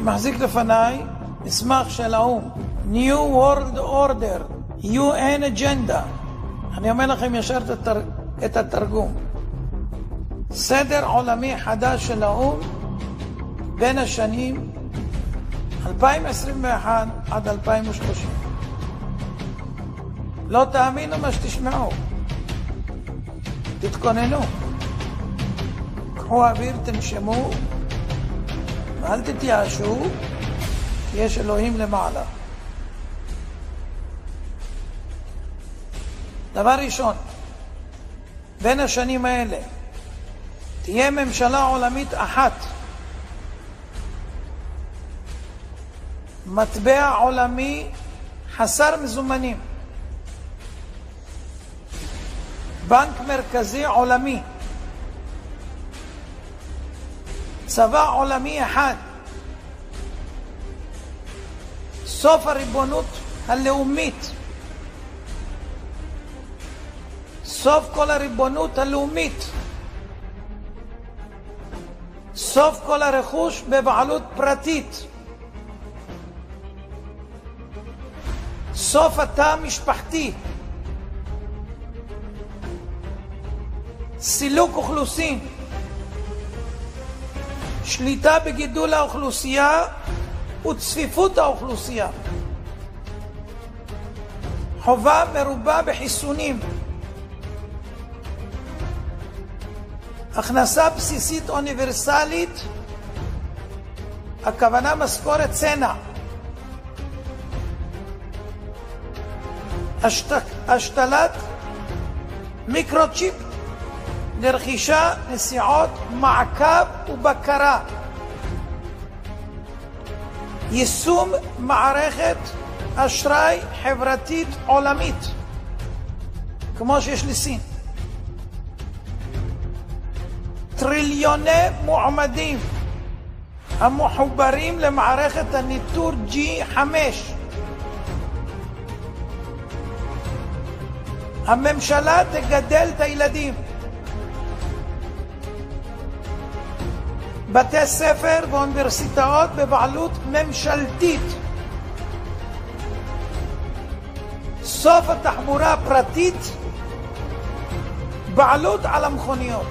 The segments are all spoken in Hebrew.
אני מחזיק לפניי מסמך של האו"ם, New World Order, UN Agenda. אני אומר לכם ישר את התרגום. סדר עולמי חדש של האו"ם בין השנים 2021 עד 2030. לא תאמינו מה שתשמעו. תתכוננו. קחו אוויר, תנשמו, ואל תתייאשו, יש אלוהים למעלה. דבר ראשון, בין השנים האלה תהיה ממשלה עולמית אחת, מטבע עולמי חסר מזומנים, בנק מרכזי עולמי, צבא עולמי אחד, סוף הריבונות הלאומית, סוף כל הריבונות הלאומית, סוף כל הרכוש בבעלות פרטית, סוף התא המשפחתי, סילוק אוכלוסין, שליטה בגידול האוכלוסייה וצפיפות האוכלוסייה, חובה מרובה בחיסונים, הכנסה בסיסית אוניברסלית, הכוונה משכורת צנע, השתלת מיקרוצ'יפ לרכישה, נסיעות, מעקב ובקרה, יישום מערכת אשראי חברתית עולמית כמו שיש לסין, טריליוני מועמדים המחוברים למערכת הניטור G5, הממשלה תגדל את הילדים, בתי ספר ואוניברסיטאות בבעלות ממשלתית, סוף התחבורה הפרטית, בעלות על המכוניות,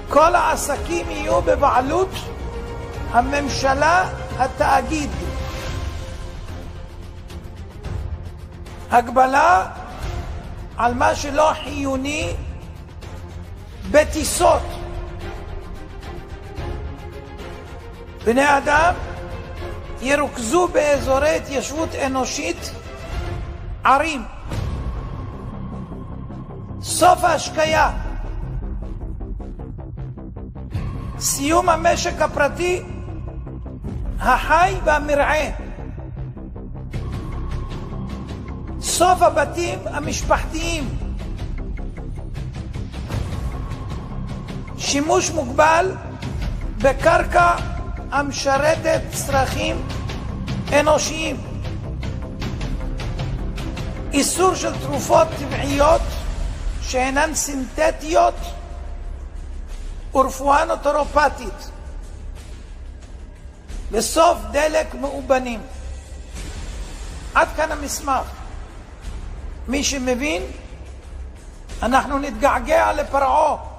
כל העסקים יהיו בבעלות הממשלה, התאגיד, הגבלה על מה שלא חיוני בטיסות, בני אדם ירוכזו באזורי התיישבות אנושית, ערים, סוף ההשקיה, סיום המשק הפרטי החי והמרעה, סוף הבתים המשפחתיים, שימוש מוגבל בקרקע המשרתת צרכים אנושיים, איסור של תרופות טבעיות שאינן סינתטיות ורפואה נוטורופטית, וסוף דלק מאובנים. עד כאן המסמך. מי שמבין, אנחנו נתגעגע לפרעה,